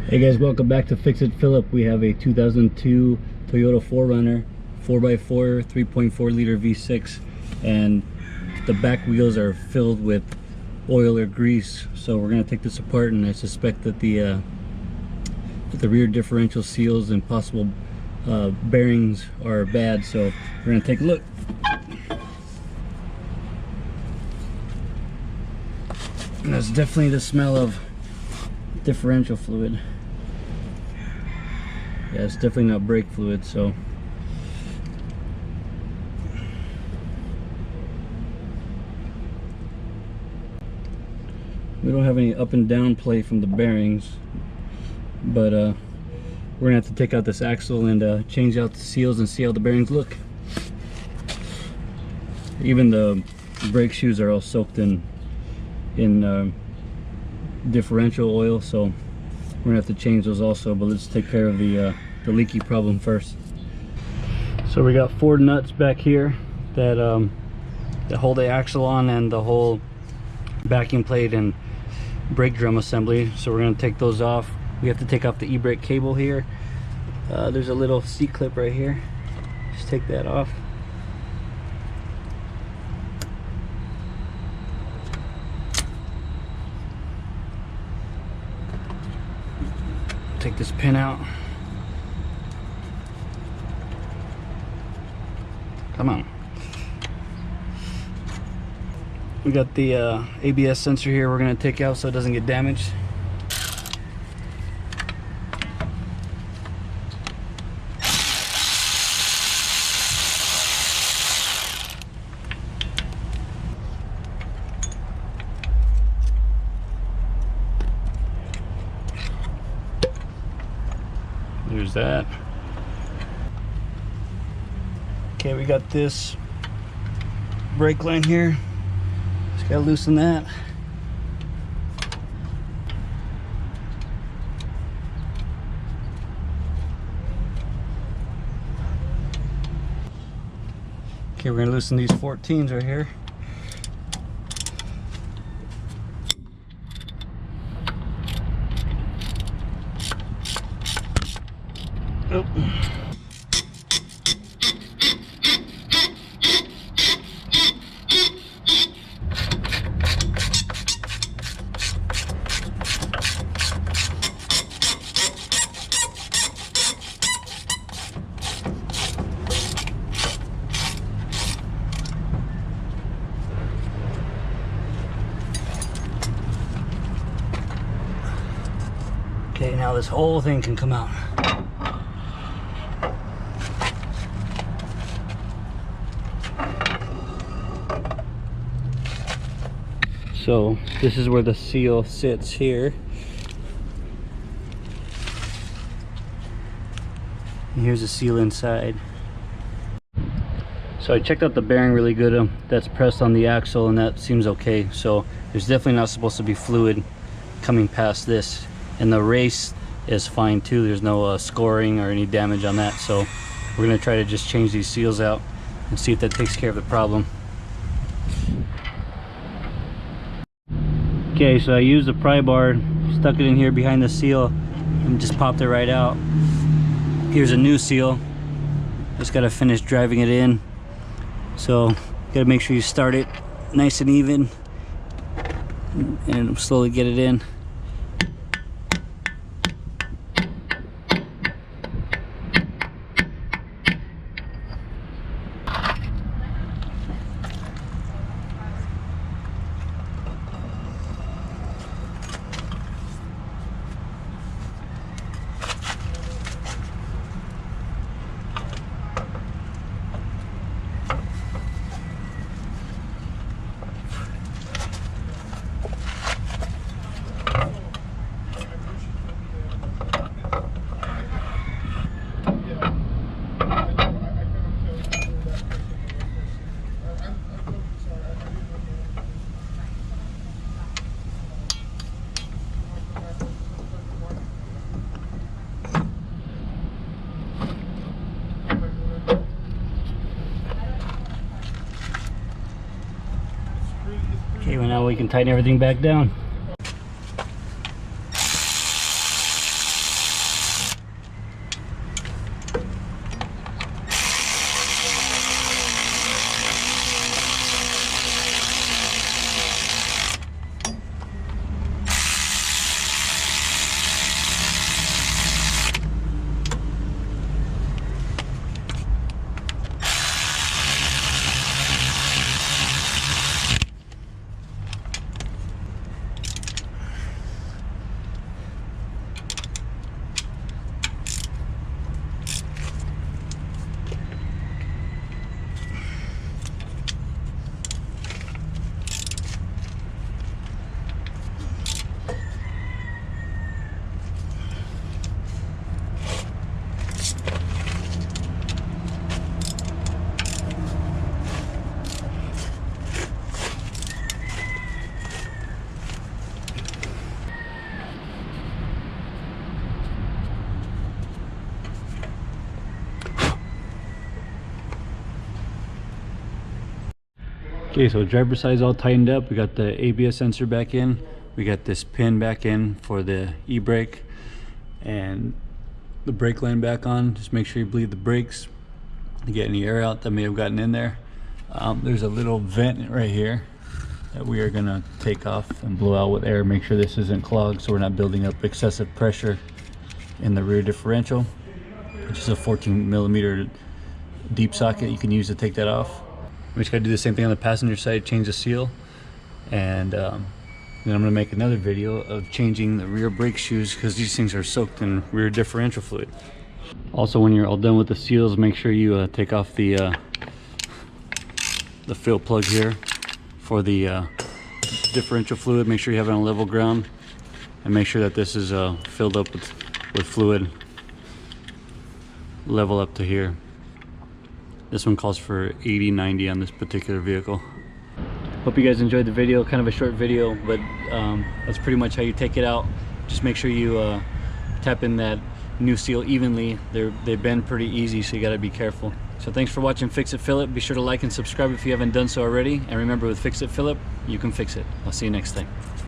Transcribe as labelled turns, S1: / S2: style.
S1: Hey guys, welcome back to FixItPhillip. We have a 2002 Toyota 4runner 4x4 3.4 liter V6, and the back wheels are filled with oil or grease. So we're going to take this apart, and I suspect that the rear differential seals and possible bearings are bad. So we're going to take a look. And that's definitely the smell of differential fluid. Yeah, it's definitely not brake fluid. So we don't have any up and down play from the bearings, but we're gonna have to take out this axle and change out the seals and see how the bearings look. Even the brake shoes are all soaked in differential oil, so we're gonna have to change those also. But let's take care of the leaky problem first. So we got 4 nuts back here that hold the axle on, and the whole backing plate and brake drum assembly. So we're gonna take those off. We have to take off the e-brake cable here. There's a little seat clip right here. Just take that off. Take this pin out. Come on. We got the ABS sensor here we're going to take out so it doesn't get damaged. There's that. Okay, we got this brake line here. Just gotta loosen that. Okay, we're gonna loosen these 14s right here. Oh. Okay, now this whole thing can come out. So this is where the seal sits here. And here's the seal inside. So I checked out the bearing really good. That's pressed on the axle, and that seems okay. So there's definitely not supposed to be fluid coming past this. And the race is fine too. There's no scoring or any damage on that. So we're gonna try to just change these seals out and see if that takes care of the problem. Okay, so I used a pry bar, stuck it in here behind the seal, and just popped it right out. Here's a new seal. Just gotta finish driving it in. So gotta make sure you start it nice and even and slowly get it in. Okay, well now we can tighten everything back down. Okay, so driver's side is all tightened up. We got the ABS sensor back in. We got this pin back in for the e-brake, and the brake line back on. Just make sure you bleed the brakes to get any air out that may have gotten in there. There's a little vent right here that we are gonna take off and blow out with air. Make sure this isn't clogged so we're not building up excessive pressure in the rear differential, which is a 14mm deep socket. You can use to take that off. We just gotta do the same thing on the passenger side, change the seal, and then I'm gonna make another video of changing the rear brake shoes because these things are soaked in rear differential fluid. Also, when you're all done with the seals, make sure you take off the fill plug here for the differential fluid. Make sure you have it on level ground, and make sure that this is filled up with fluid level up to here. This one calls for 80-90 on this particular vehicle. Hope you guys enjoyed the video. Kind of a short video, but that's pretty much how you take it out. Just make sure you tap in that new seal evenly. They bend pretty easy, so you got to be careful. So thanks for watching Fix It Phillip. Be sure to like and subscribe if you haven't done so already. And remember, with Fix It Phillip, you can fix it. I'll see you next time.